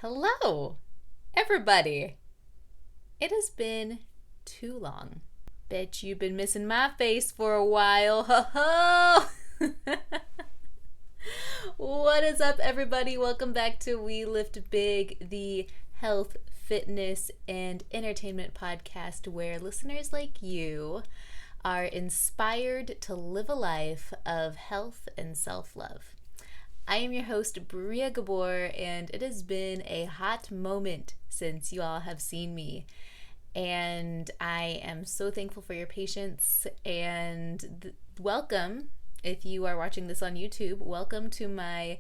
Hello, everybody. It has been too long. Bet you've been missing my face for a while. Ho ho! What is up, everybody? Welcome back to We Lift Big, the health, fitness, and entertainment podcast where listeners like you are inspired to live a life of health and self-love. I am your host, Bria Gabor, and it has been a hot moment since you all have seen me. And I am so thankful for your patience and welcome, if you are watching this on YouTube, welcome to my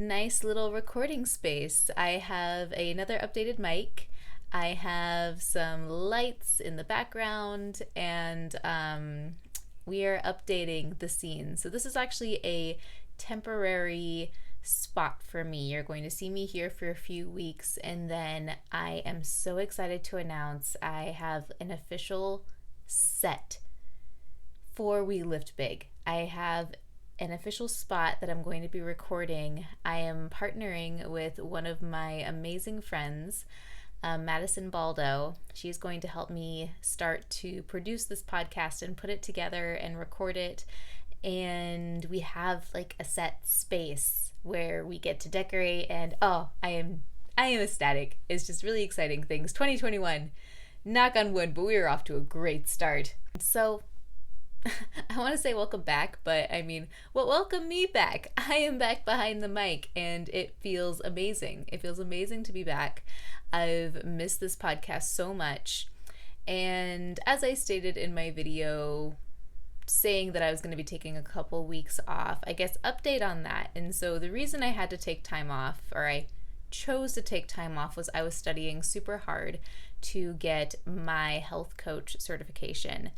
nice little recording space. I have another updated mic. I have some lights in the background, and we are updating the scene. So this is actually a temporary spot for me. You're going to see me here for a few weeks, and then I am so excited to announce I have an official set for We Lift Big. I have an official spot that I'm going to be recording. I am partnering with one of my amazing friends, Madison Baldo. She's going to help me start to produce this podcast and put it together and record it. And we have like a set space where we get to decorate, and I am ecstatic. It's just really exciting things. 2021, knock on wood, but we are off to a great start. So I want to say welcome back, but I mean, well, welcome me back. I am back behind the mic, and it feels amazing. It feels amazing to be back. I've missed this podcast so much. And as I stated in my video saying that I was going to be taking a couple weeks off, I guess update on that. And so the reason I had to take time off, or I chose to take time off, was I was studying super hard to get my health coach certification.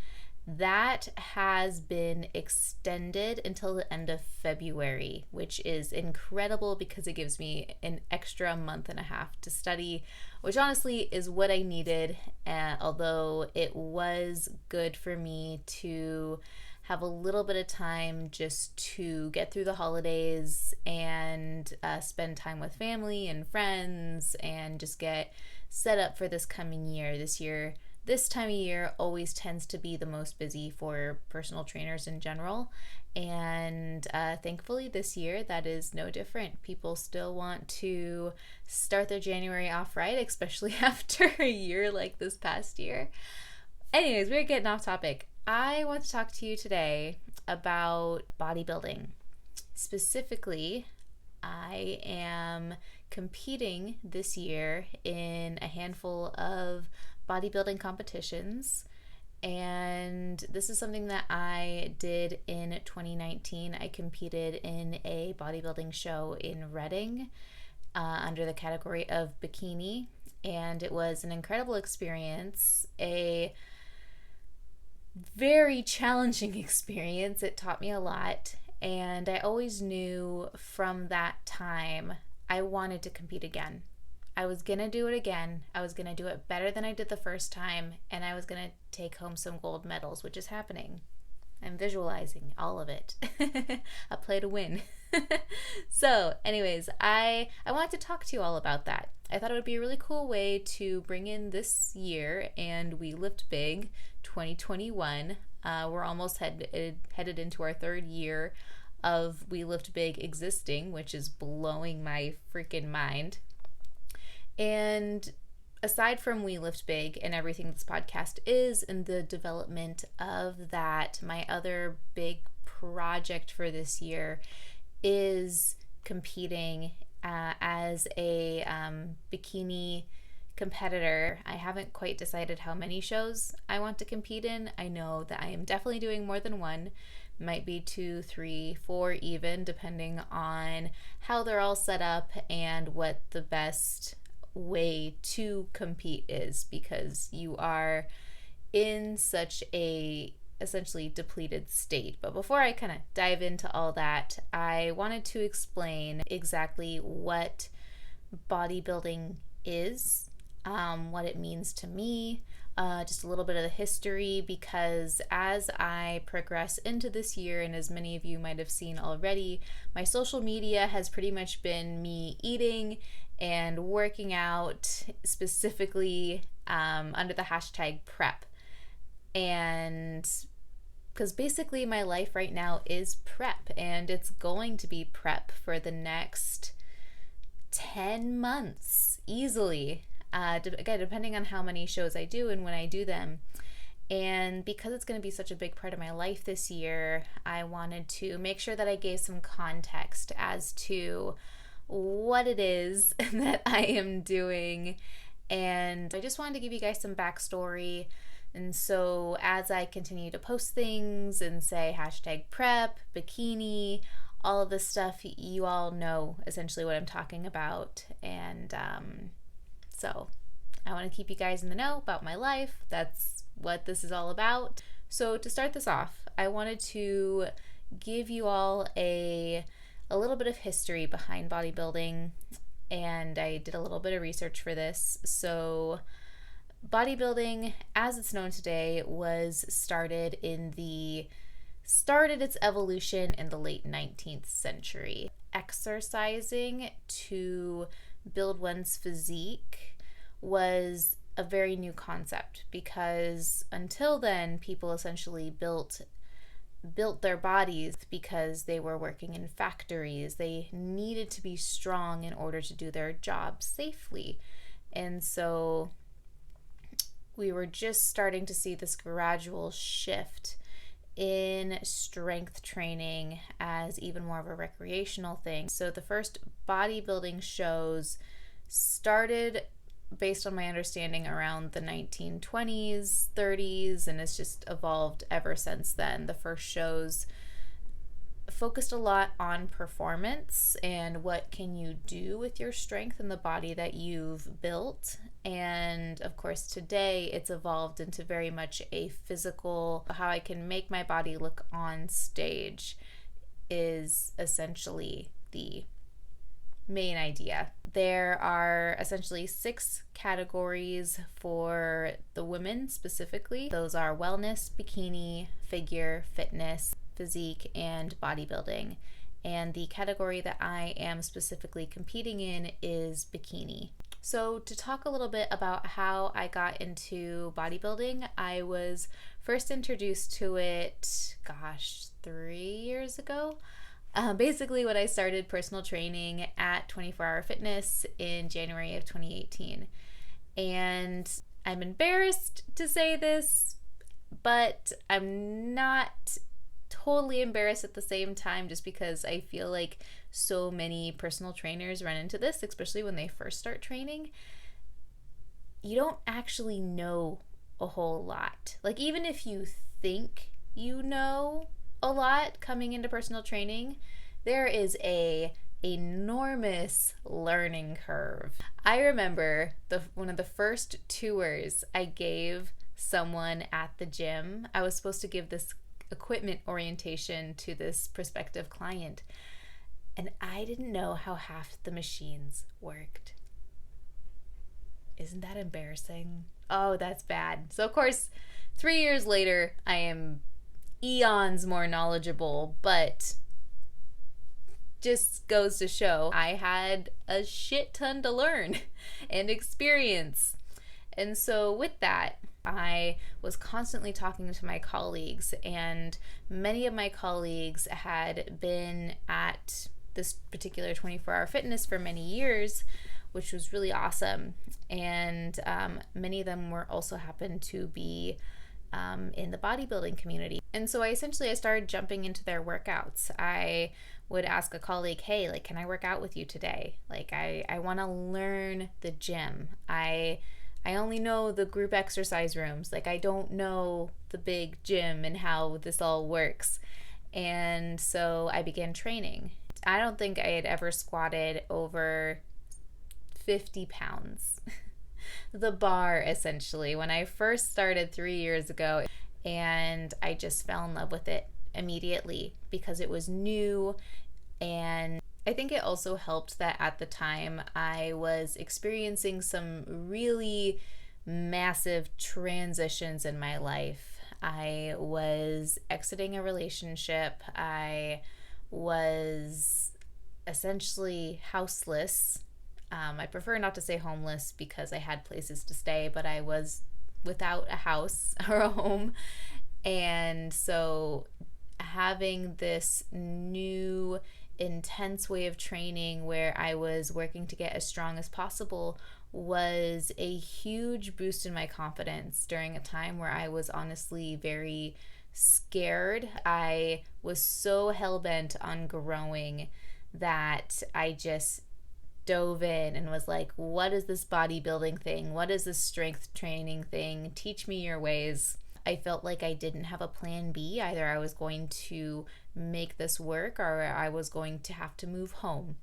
That has been extended until the end of February, which is incredible because it gives me an extra month and a half to study, which honestly is what I needed. Although it was good for me to have a little bit of time just to get through the holidays and spend time with family and friends and just get set up for this coming year. This time of year always tends to be the most busy for personal trainers in general, and thankfully this year that is no different. People still want to start their January off right, especially after a year like this past year. Anyways, we're getting off topic. I want to talk to you today about bodybuilding. Specifically, I am competing this year in a handful of bodybuilding competitions, and this is something that I did in 2019. I competed in a bodybuilding show in Reading under the category of bikini, and it was an incredible experience, a very challenging experience. It taught me a lot, and I always knew from that time I wanted to compete again. I was going to do it again. I was going to do it better than I did the first time, and I was going to take home some gold medals, which is happening. I'm visualizing all of it. A play to win. So anyways, I wanted to talk to you all about that. I thought it would be a really cool way to bring in this year and We Lift Big 2021. We're almost headed into our third year of We Lift Big existing, which is blowing my freaking mind. And aside from We Lift Big and everything this podcast is in the development of that, my other big project for this year is competing as a bikini competitor. I haven't quite decided how many shows I want to compete in. I know that I am definitely doing more than one. Might be 2, 3, 4 even, depending on how they're all set up and what the best way to compete is, because you are in such a essentially depleted state. But before I kind of dive into all that, I wanted to explain exactly what bodybuilding is, what it means to me, just a little bit of the history, because as I progress into this year, and as many of you might have seen already, my social media has pretty much been me eating and working out specifically under the hashtag prep. And because basically my life right now is prep, and it's going to be prep for the next 10 months easily. Again, depending on how many shows I do and when I do them. And because it's going to be such a big part of my life this year, I wanted to make sure that I gave some context as to what it is that I am doing. And I just wanted to give you guys some backstory. And so as I continue to post things and say hashtag prep, bikini, all of this stuff, you all know essentially what I'm talking about. And so I want to keep you guys in the know about my life. That's what this is all about. So to start this off, I wanted to give you all a little bit of history behind bodybuilding, and I did a little bit of research for this. So bodybuilding, as it's known today, started its evolution in the late 19th century. Exercising to build one's physique was a very new concept, because until then people essentially built their bodies because they were working in factories. They needed to be strong in order to do their job safely. And so we were just starting to see this gradual shift in strength training as even more of a recreational thing. So the first bodybuilding shows started, based on my understanding, around the 1920s, 30s, and it's just evolved ever since then. The first shows focused a lot on performance and what can you do with your strength and the body that you've built. And of course today it's evolved into very much a physical, how I can make my body look on stage is essentially the main idea. There are essentially 6 categories for the women specifically. Those are wellness, bikini, figure, fitness, physique, and bodybuilding. And the category that I am specifically competing in is bikini. So to talk a little bit about how I got into bodybuilding, I was first introduced to it, 3 years ago. Basically when I started personal training at 24 Hour Fitness in January of 2018. And I'm embarrassed to say this, but I'm not totally embarrassed at the same time, just because I feel like so many personal trainers run into this, especially when they first start training. You don't actually know a whole lot. Like, even if you think you know a lot coming into personal training, there is a enormous learning curve. I remember one of the first tours I gave someone at the gym. I was supposed to give this equipment orientation to this prospective client, and I didn't know how half the machines worked. Isn't that embarrassing? Oh, that's bad. So of course 3 years later I am eons more knowledgeable, but just goes to show I had a shit ton to learn and experience. And so with that, I was constantly talking to my colleagues, and many of my colleagues had been at this particular 24-hour fitness for many years, which was really awesome. And many of them were also happened to be in the bodybuilding community. And so I started jumping into their workouts. I would ask a colleague, hey, like, can I work out with you today? Like, I want to learn the gym. I only know the group exercise rooms. Like, I don't know the big gym and how this all works. And so I began training. I don't think I had ever squatted over 50 pounds. The bar, essentially, when I first started 3 years ago, and I just fell in love with it immediately because it was new. And I think it also helped that at the time I was experiencing some really massive transitions in my life. I was exiting a relationship. I was essentially houseless. I prefer not to say homeless because I had places to stay, but I was without a house or a home. And so having this new intense way of training where I was working to get as strong as possible was a huge boost in my confidence during a time where I was honestly very scared. I was so hell-bent on growing that I just dove in and was like, what is this bodybuilding thing? What is this strength training thing? Teach me your ways. I felt like I didn't have a plan B. Either I was going to make this work or I was going to have to move home.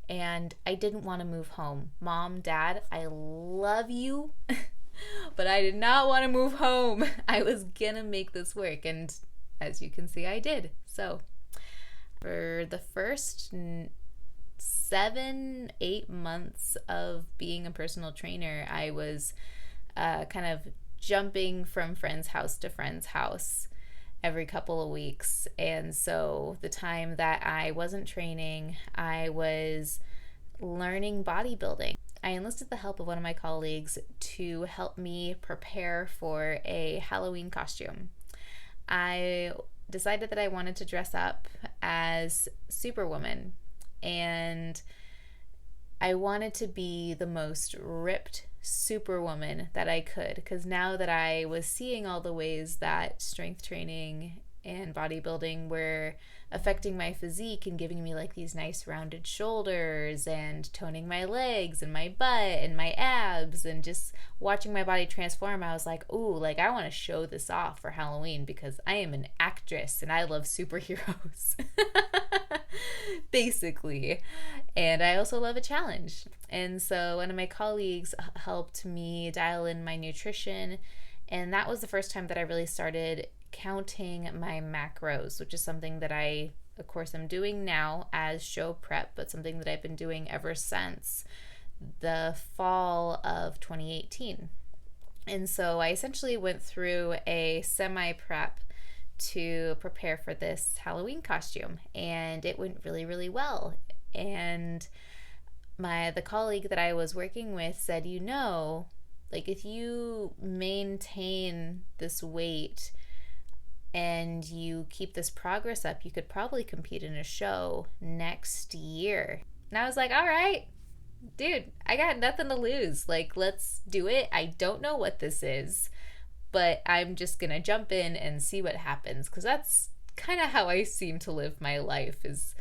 And I didn't want to move home. Mom, Dad, I love you, but I did not want to move home. I was gonna make this work. And as you can see, I did. So for the first 7-8 months of being a personal trainer, I was kind of jumping from friend's house to friend's house every couple of weeks. And so the time that I wasn't training, I was learning bodybuilding. I enlisted the help of one of my colleagues to help me prepare for a Halloween costume. I decided that I wanted to dress up as Superwoman, and I wanted to be the most ripped Superwoman that I could, because now that I was seeing all the ways that strength training and bodybuilding were affecting my physique and giving me like these nice rounded shoulders and toning my legs and my butt and my abs and just watching my body transform, I was like, ooh, like I want to show this off for Halloween because I am an actress and I love superheroes. Basically. And I also love a challenge. And so one of my colleagues helped me dial in my nutrition, and that was the first time that I really started counting my macros, which is something that I, of course, am doing now as show prep, but something that I've been doing ever since the fall of 2018. And so I essentially went through a semi-prep to prepare for this Halloween costume, and it went really, really well. And the colleague that I was working with said, you know, like if you maintain this weight and you keep this progress up, you could probably compete in a show next year. And I was like, all right, dude, I got nothing to lose. Like, let's do it. I don't know what this is, but I'm just gonna jump in and see what happens, because that's kind of how I seem to live my life. Is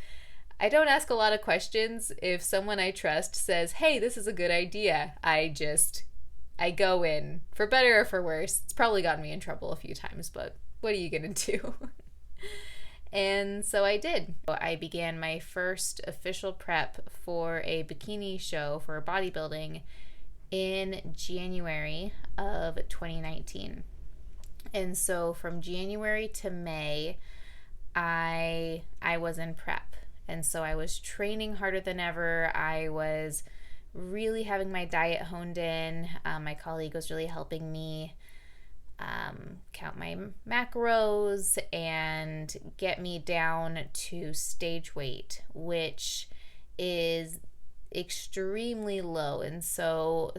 I don't ask a lot of questions. If someone I trust says, hey, this is a good idea, I go in, for better or for worse. It's probably gotten me in trouble a few times, but what are you gonna do? And so I did. I began my first official prep for a bikini show for bodybuilding in January of 2019. And so from January to May, I was in prep. And so I was training harder than ever. I was really having my diet honed in. My colleague was really helping me count my macros and get me down to stage weight, which is extremely low. And so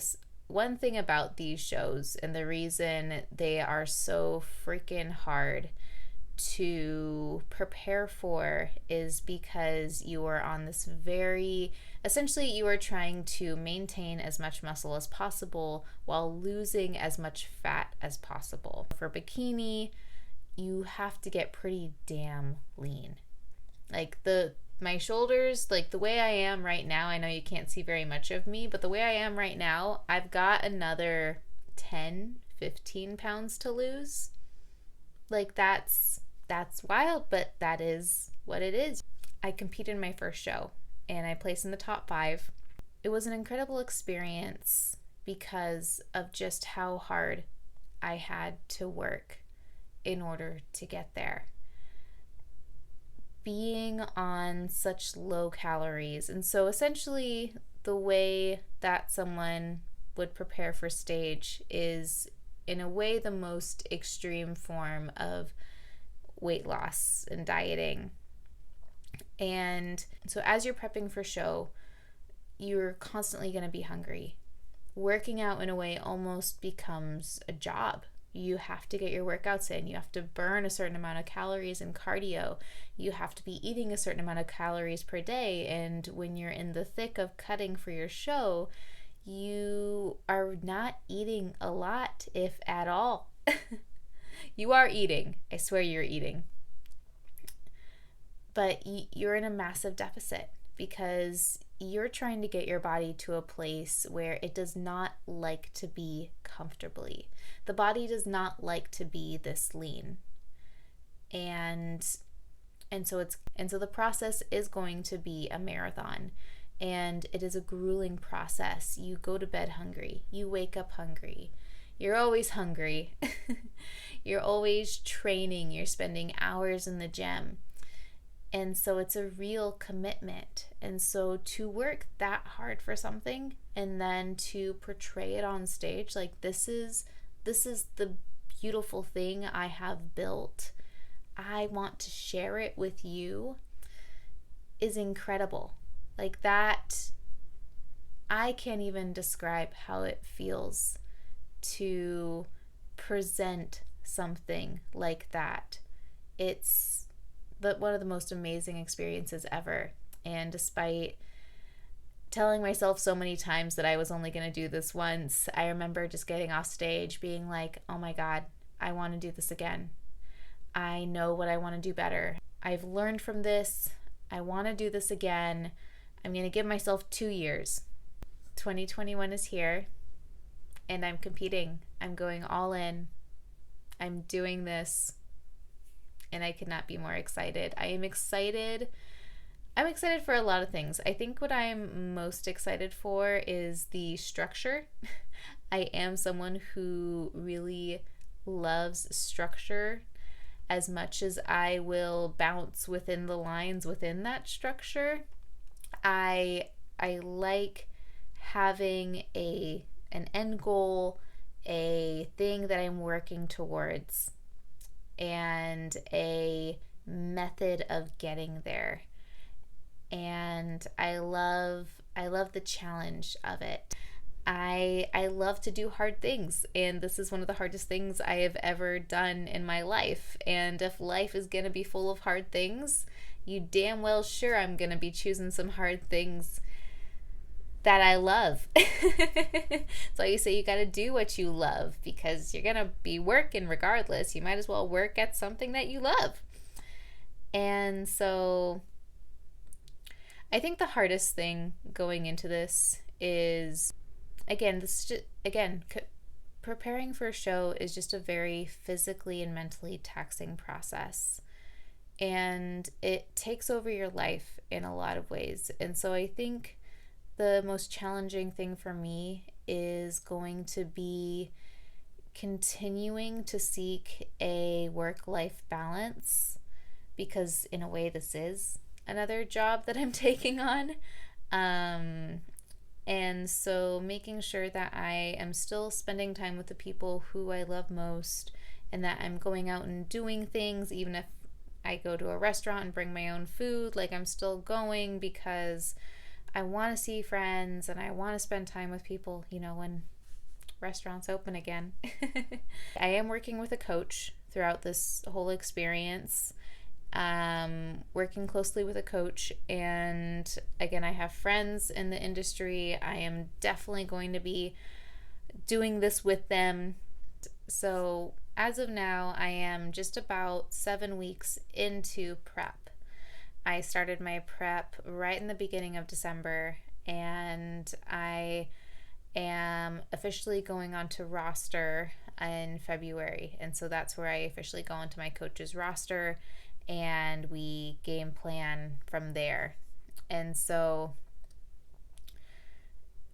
one thing about these shows, and the reason they are so freaking hard to prepare for, is because you are on this essentially you are trying to maintain as much muscle as possible while losing as much fat as possible. For bikini, you have to get pretty damn lean. Like my shoulders, like the way I am right now, I know you can't see very much of me, but the way I am right now, I've got another 10-15 pounds to lose. Like that's wild, but that is what it is. I competed in my first show and I placed in the top 5. It was an incredible experience because of just how hard I had to work in order to get there. Being on such low calories. And so essentially the way that someone would prepare for stage is in a way the most extreme form of weight loss and dieting. And so as you're prepping for show, you're constantly going to be hungry. Working out in a way almost becomes a job. You have to get your workouts in. You have to burn a certain amount of calories in cardio. You have to be eating a certain amount of calories per day. And when you're in the thick of cutting for your show, you are not eating a lot, if at all. You are eating. I swear you're eating. But you're in a massive deficit because you're trying to get your body to a place where it does not like to be comfortably. The body does not like to be this lean. And so the process is going to be a marathon, and it is a grueling process. You go to bed hungry, you wake up hungry. You're always hungry. You're always training, you're spending hours in the gym. And so it's a real commitment. And so to work that hard for something and then to portray it on stage, like this is the beautiful thing I have built, I want to share it with you, is incredible. Like that, I can't even describe how it feels to present something like that. It's one of the most amazing experiences ever. And despite telling myself so many times that I was only going to do this once, I remember just getting off stage being like, oh my God, I want to do this again. I know what I want to do better. I've learned from this. I want to do this again. I'm going to give myself 2 years. 2021 is here and I'm competing. I'm going all in. I'm doing this. And I could not be more excited. I'm excited for a lot of things. I think what I'm most excited for is the structure. I am someone who really loves structure as much as I will bounce within the lines within that structure. I like having an end goal, a thing that I'm working towards, and a method of getting there. And I love the challenge of it. I love to do hard things, and this is one of the hardest things I have ever done in my life. And if life is going to be full of hard things, you damn well sure I'm going to be choosing some hard things that I love. So you say you got to do what you love, because you're going to be working regardless. You might as well work at something that you love. And so I think the hardest thing going into this is, preparing for a show is just a very physically and mentally taxing process. And it takes over your life in a lot of ways. And so I think the most challenging thing for me is going to be continuing to seek a work-life balance, because in a way this is another job that I'm taking on. And so making sure that I am still spending time with the people who I love most, and that I'm going out and doing things, even if I go to a restaurant and bring my own food, like I'm still going because I want to see friends and I want to spend time with people, when restaurants open again. I am working with a coach throughout this whole experience, working closely with a coach. And again, I have friends in the industry. I am definitely going to be doing this with them. So as of now, I am just about 7 weeks into prep. I started my prep right in the beginning of December, and I am officially going on to roster in February. And so that's where I officially go onto my coach's roster, and we game plan from there. And so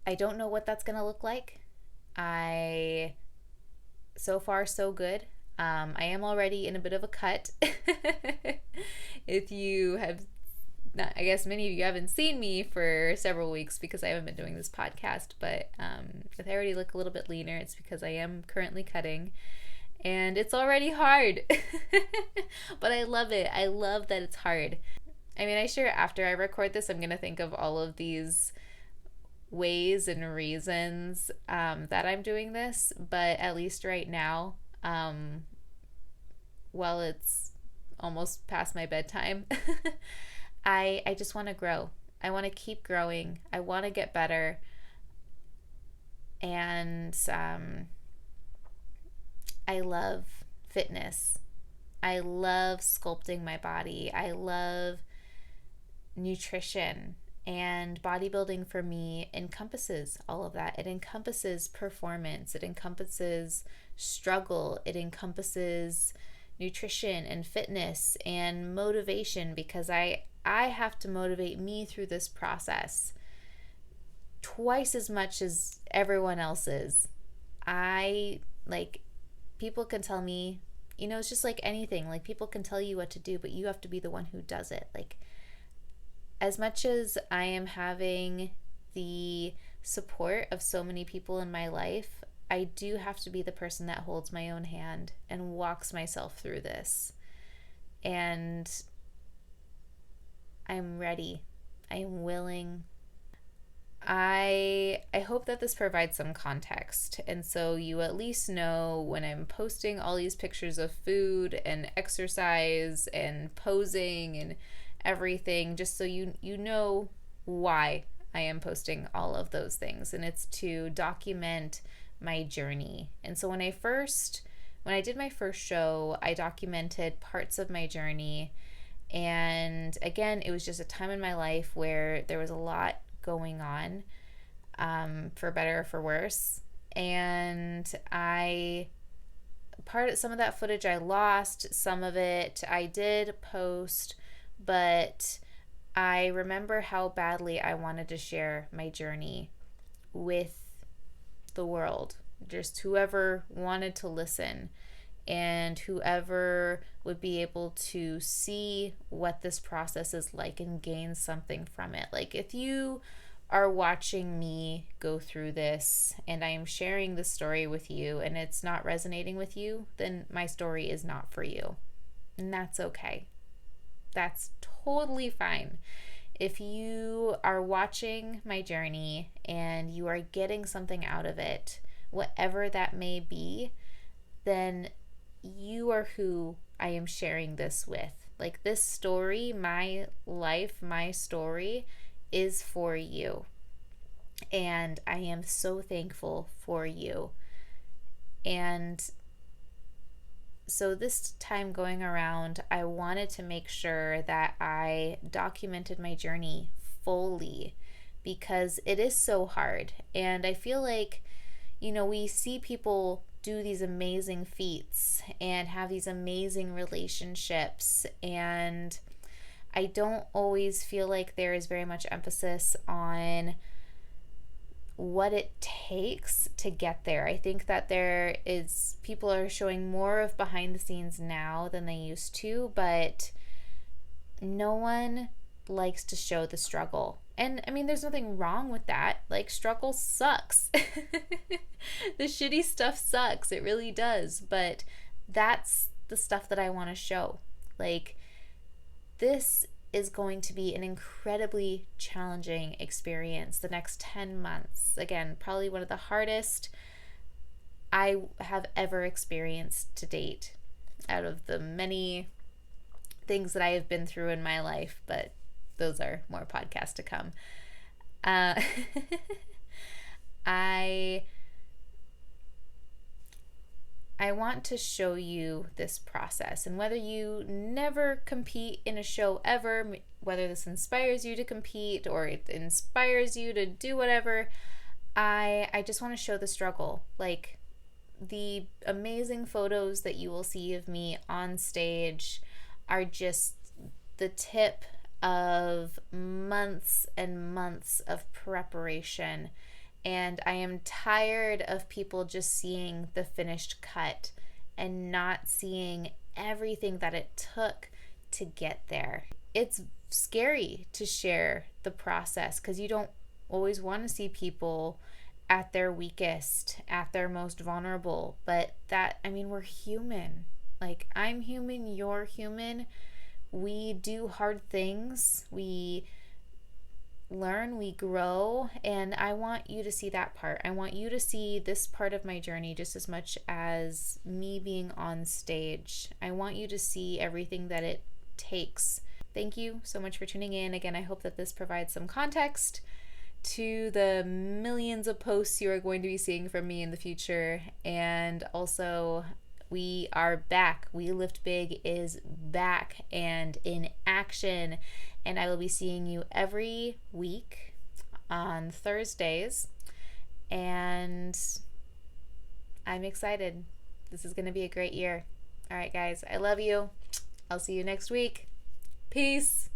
I don't know what that's going to look like. So far, so good. I am already in a bit of a cut. If you have not, I guess many of you haven't seen me for several weeks because I haven't been doing this podcast, but if I already look a little bit leaner, it's because I am currently cutting, and it's already hard. But I love it. I love that it's hard. I mean, after I record this, I'm going to think of all of these ways and reasons that I'm doing this, but at least right now, while it's almost past my bedtime, I just want to grow. I want to keep growing. I want to get better. And I love fitness. I love sculpting my body. I love nutrition. And bodybuilding for me encompasses all of that. It encompasses performance. It encompasses struggle. It encompasses nutrition and fitness and motivation, because I have to motivate me through this process twice as much as everyone else is. People can tell me, it's just like anything. Like, people can tell you what to do, but you have to be the one who does it. Like, as much as I am having the support of so many people in my life, I do have to be the person that holds my own hand and walks myself through this. And I'm ready. I am willing. I hope that this provides some context. And so you at least know when I'm posting all these pictures of food and exercise and posing and everything, just so you know why I am posting all of those things. And it's to document my journey. And so when I did my first show, I documented parts of my journey. And again, it was just a time in my life where there was a lot going on, for better or for worse. And some of that footage I lost, some of it I did post, but I remember how badly I wanted to share my journey with the world, just whoever wanted to listen and whoever would be able to see what this process is like and gain something from it. Like, if you are watching me go through this and I am sharing this story with you and it's not resonating with you, then my story is not for you. And that's okay. That's totally fine. If you are watching my journey and you are getting something out of it, whatever that may be, then you are who I am sharing this with. Like, this story, my life, my story is for you. And I am so thankful for you. And so this time going around, I wanted to make sure that I documented my journey fully, because it is so hard. And I feel like, we see people do these amazing feats and have these amazing relationships, and I don't always feel like there is very much emphasis on what it takes to get there. I think that people are showing more of behind the scenes now than they used to, but no one likes to show the struggle. And I mean, there's nothing wrong with that. Like, struggle sucks. The shitty stuff sucks. It really does. But that's the stuff that I want to show. Like, this is going to be an incredibly challenging experience the next 10 months. Again, probably one of the hardest I have ever experienced to date out of the many things that I have been through in my life, but those are more podcasts to come. I want to show you this process, and whether you never compete in a show ever, whether this inspires you to compete or it inspires you to do whatever, I just want to show the struggle. Like, the amazing photos that you will see of me on stage are just the tip of months and months of preparation. And I am tired of people just seeing the finished cut and not seeing everything that it took to get there. It's scary to share the process because you don't always want to see people at their weakest, at their most vulnerable. But we're human. Like, I'm human, you're human. We do hard things. We learn, we grow, and I want you to see that part. I want you to see this part of my journey just as much as me being on stage. I want you to see everything that it takes. Thank you so much for tuning in. Again, I hope that this provides some context to the millions of posts you are going to be seeing from me in the future. And also, we are back. We Lift Big is back and in action. And I will be seeing you every week on Thursdays. And I'm excited. This is going to be a great year. All right, guys, I love you. I'll see you next week. Peace.